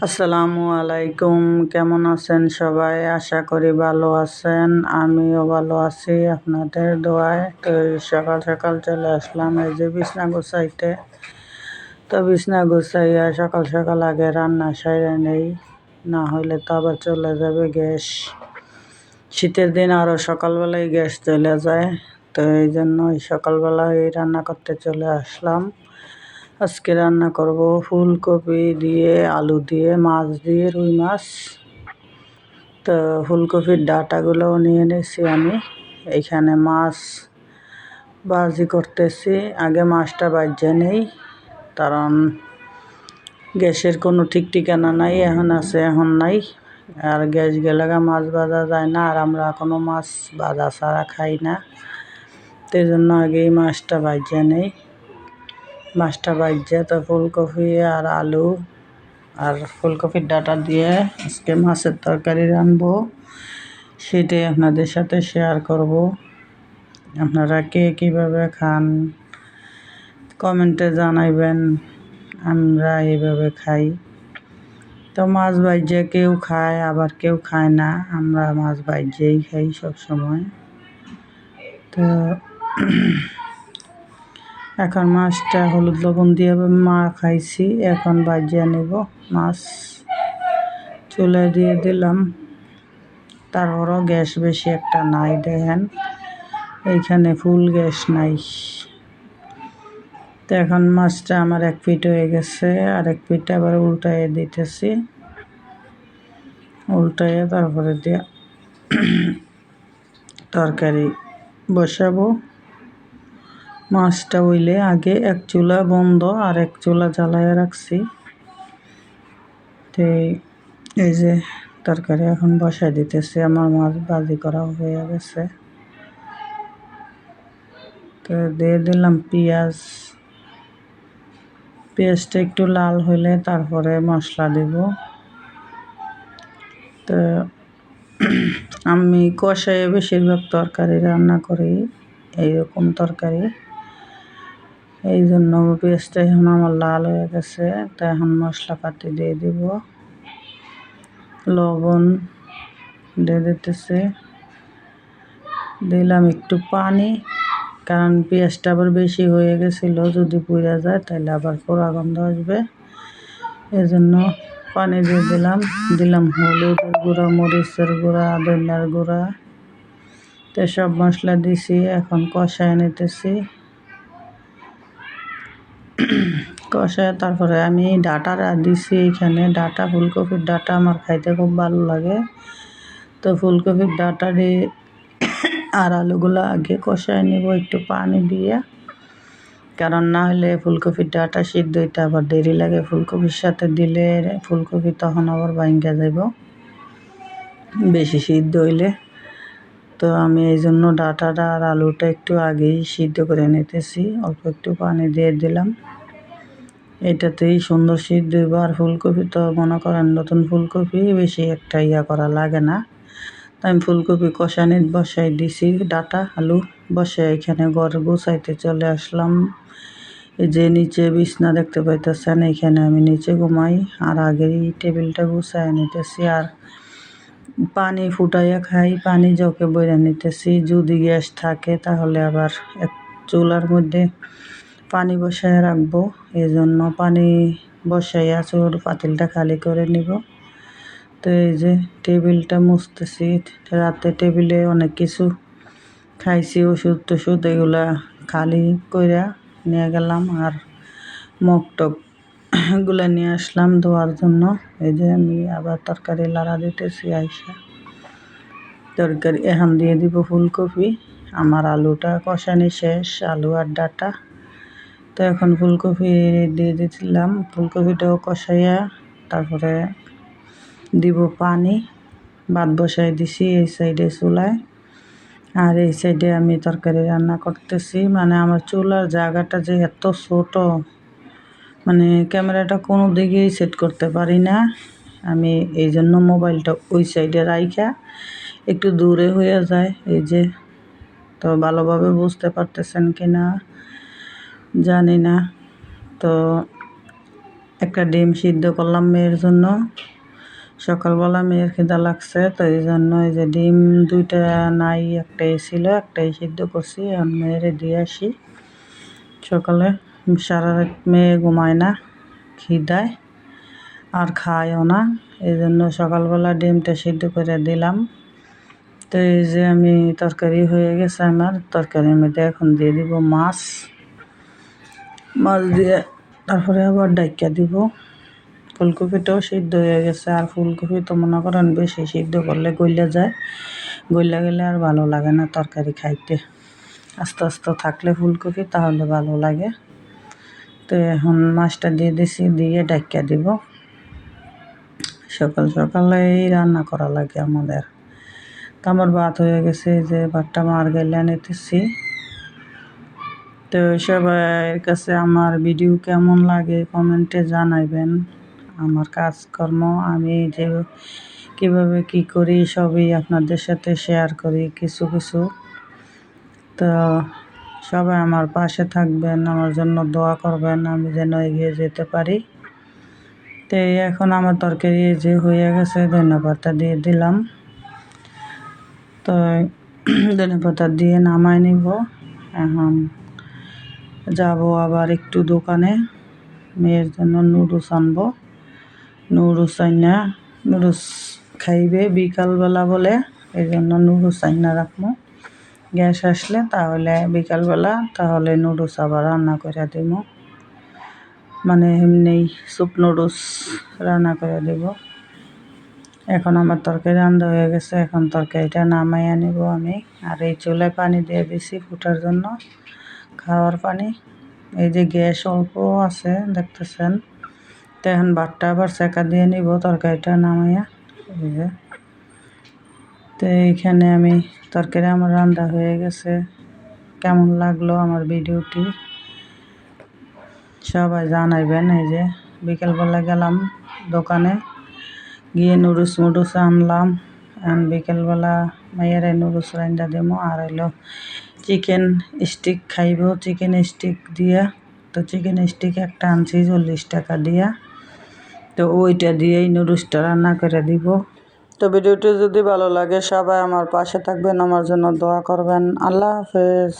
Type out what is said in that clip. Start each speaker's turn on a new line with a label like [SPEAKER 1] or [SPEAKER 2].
[SPEAKER 1] আসসালামু আলাইকুম। কেমন আছেন সবাই? আশা করি ভালো আছেন। আমিও ভালো আছি আপনাদের দোয়ায়। তো সকাল সকাল চলে আসলাম এই যে বিছনা গুছাইতে। তো বিছনা গুছাইয়া সকাল সকাল আগে রান্না সাইরা নেই, না হইলে তো আবার চলে যাবে গ্যাস। শীতের দিন আরও সকালবেলায় গ্যাস চলে যায়। তো এই জন্য সকালবেলায় রান্না করতে চলে আসলাম। আজকে রান্না করব ফুলকপি দিয়ে, আলু দিয়ে, মাছ দিয়ে, রুই মাছ। তো ফুলকপির ডাঁটাগুলোও নিয়ে নিয়েছি আমি। এইখানে মাছ ভাজি করতেছি। আগে মাছটা ভাজে নেই, কারণ গ্যাসের কোনো ঠিক ঠিকানা নাই, এখন আছে এখন নাই। আর গ্যাস গেলে মাছ ভাজা যায় না, আর আমরা কোনো মাছ ভাজা ছাড়া খাই না। সেই জন্য আগেই মাছটা ভাজে নেই। মাছটা ভাজে তো ফুলকপি আর আলু আর ফুলকপির ডাঁটা দিয়ে আজকে মাছের তরকারি রানবো, সেটাই আপনাদের সাথে শেয়ার করব। আপনারা কে কীভাবে খান কমেন্টে জানাইবেন। আমরা এইভাবে খাই। তো মাছ ভাজে কেউ খায়, আবার কেউ খায় না। আমরা মাছ ভাজেই খাই সব সময়। তো এখন মাছটা হলুদ লবণ দিয়ে খাইছি, এখন ভাজিয়ে নেব মাছ। চুলায় দিয়ে দিলাম। তারপরও গ্যাস বেশি একটা নাই, দেখেন এইখানে ফুল গ্যাস নাই। তো এখন মাছটা আমার এক পিঠ হয়ে গেছে, আর এক পিঠ আবার উল্টাইয়ে দিতেছি। উল্টাইয়ে তারপরে দিয়ে তরকারি বসাবো। মাছটা হইলে আগে এক চুলা বন্ধ আর এক চুলা জ্বালাইয়া রাখছি। তো এই যে তরকারি এখন বসাই দিতেছি। আমার মাছ ভাজি করা হয়ে গেছে। তো দিয়ে দিলাম পেঁয়াজ। পেঁয়াজটা একটু লাল হইলে তারপরে মশলা দেব। তো আমি কষায় বেশিরভাগ তরকারি রান্না করি, এইরকম তরকারি। এই জন্য পেঁয়াজটা এখন আমার লাল হয়ে গেছে। তো এখন মশলাপাতি দিয়ে দিব। লবণ দিয়ে দিতেছে, দিলাম একটু পানি, কারণ পেঁয়াজটা আবার বেশি হয়ে গেছিলো, যদি পুড়ে যায় তাহলে আবার পোড়া গন্ধ আসবে। এই জন্য পানি দিয়ে দিলাম হলুদের গুঁড়া, মরিচের গুঁড়া, ধনিয়ার গুঁড়া। তো সব মশলা দিছি, এখন কষায় নিতেছি। কষায় তারপরে আমি ডাঁটাটা দিছি এখানে। ডাঁটা, ফুলকপির ডাঁটা আমার খাইতে খুব ভালো লাগে। তো ফুলকপির ডাঁটা দিয়ে আর আলুগুলো আগে কষায় নেব একটু পানি দিয়ে, কারণ না হলে ফুলকপির ডাঁটা সিদ্ধ হইতে আবার দেরি লাগে। ফুলকপির সাথে দিলে ফুলকপি তখন আবার ভাঙ্গা যাব বেশি সিদ্ধ হইলে। তো আমি এই জন্য ডাঁটাটা আর আলুটা একটু আগেই সিদ্ধ করে নিতেছি। অল্প একটু পানি দিয়ে দিলাম, এটাতেই সুন্দর সিদ্ধ হইব। আর ফুলকপি তো মনে করেন নতুন ফুলকপি, বেশি একটা করা লাগে না। আমি ফুলকপি কষানি বসাই দিছি, ডাঁটা আলু বসাই এখানে ঘর গুছাইতে চলে আসলাম। এই যে নিচে বিছনা দেখতে পাইতেছেন, এইখানে আমি নিচে ঘুমাই। আর আগেই টেবিলটা গুছাই নিতেছি, আর পানি ফুটাইয়া খাই, পানি জগে বইরা নিতেছি। যদি গ্যাস থাকে তাহলে আবার এক চুলার মধ্যে পানি বসাইয়া রাখবো। এই জন্য পানি বসাইয়া চুর পাতিলটা খালি করে নিব। তো এই যে টেবিলটা মুছতেছি। রাতে টেবিলে অনেক কিছু খাইছি, ওষুধ টষুধ, এগুলা খালি কইরা নিয়ে গেলাম। আর মগ টক এগুলা নিয়ে আসলাম ধোয়ার জন্য। এই যে আমি আবার তরকারি লাড়া দিতেছি আইসা। তরকারি এখন দিয়ে দিব ফুলকপি। আমার আলুটা কষানি শেষ, আলু আর ডাঁটা। তো এখন ফুলকপি দিয়ে দিলাম। ফুলকপিটাও কষাইয়া তারপরে দিব পানি। ভাত বসাই দিছি এই সাইডে চুলায়, আর এই সাইডে আমি তরকারি রান্না করতেছি। মানে আমার চুলার জায়গাটা যে এত ছোট, মানে ক্যামেরাটা কোনো দিকেই সেট করতে পারি না আমি। এই জন্য মোবাইলটা ওই সাইডে রাইখা একটু দূরে হয়ে যায়। এই যে, তো ভালোভাবে বুঝতে পারতেছেন কি না জানি না। তো একটা ডিম সিদ্ধ করলাম মেয়ের জন্য। সকালবেলা মেয়ের খিদা লাগছে, তো এই জন্য এই যে ডিম 2টা নাই, একটাই ছিল, একটাই সিদ্ধ করছি। এখন মেয়েরে দিয়ে আসি। সকালে সারা রাত মেয়ে ঘুমায় না, খিদায় আর খায়ও না, এই জন্য সকালবেলা ডিমটা সিদ্ধ করে দিলাম। তো এই যে আমি তরকারি হয়ে গেছে আমার, তরকারির মধ্যে এখন দিয়ে দিব মাছ দিয়ে তারপরে আবার ডাইকা দিব। ফুলকপিটাও সিদ্ধ হয়ে গেছে, আর ফুলকপি তো মনে করেন বেশি সিদ্ধ করলে গইলা যায়, গইলা গেলে আর ভালো লাগে না তরকারি খাইতে। আস্তে আস্তে থাকলে ফুলকপি তাহলে ভালো লাগে। তো এখন মাছটা দিয়ে দিছি, দিয়ে ডাইকা দিব। সকাল সকালেই রান্না করা লাগে আমাদের। তো আমার ভাত হয়ে গেছে, যে ভাতটা মার গেলে নিতেছি। তো সবার কাছে আমার ভিডিও কেমন লাগে কমেন্টে জানাইবেন। আমার কাজকর্ম আমি যে কীভাবে কী করি সবই আপনাদের সাথে শেয়ার করি কিছু কিছু। তো সবাই আমার পাশে থাকবেন, আমার জন্য দোয়া করবেন, আমি যেন এগিয়ে যেতে পারি। তো এখন আমার তরকারি যে হয়ে গেছে, ধন্যবাদটা দিয়ে দিলাম। তো ধন্যবাদটা দিয়ে নামাই নিব। এখন যাব আবার একটু দোকানে, মেয়ের জন্য নুডলস আনবো। নুডলস আইনা, নুডলস খাইবে বিকালবেলা বলে, এই জন্য নুডলস আইনা রাখবো। গ্যাস আসলে তাহলে বিকালবেলা তাহলে নুডলস আবার রান্না করে দিব, মানে এমনি স্যুপ নুডলস রান্না করে দেব। এখন আমার তরকারি রান্না হয়ে গেছে, এখন তরকারিটা নামাইয়া নিব আমি। আর এই চুলায় পানি দিয়ে দিছি ফুটার জন্য, খাওয়ার পানি। এই যে গ্যাস অল্প আছে দেখতেছেন। তো এখন ভাতটা আবার সেকা দিয়ে নিব তরকারিটা নামাইয়া। এই যে তো এইখানে আমি তরকারি আমার রান্না হয়ে গেছে। কেমন লাগলো আমার ভিডিওটি সবাই জানাইবেন। এই যে বিকেলবেলা গেলাম দোকানে, গিয়ে নুডলস আনলাম। এখন বিকেলবেলা মেয়ের নুডলস রান্না দেবো। আর হলো চিকেন স্টিক খাইব, চিকেন স্টিক দিয়া। তো চিকেন স্টিক একটা আনছি 40 টাকা দিয়া, তো ওইটা দিয়েই নুডলসটা রান্না করে দিব। তো ভিডিওটি যদি ভালো লাগে সবাই আমার পাশে থাকবেন, আমার জন্য দোয়া করবেন। আল্লাহ হাফেজ।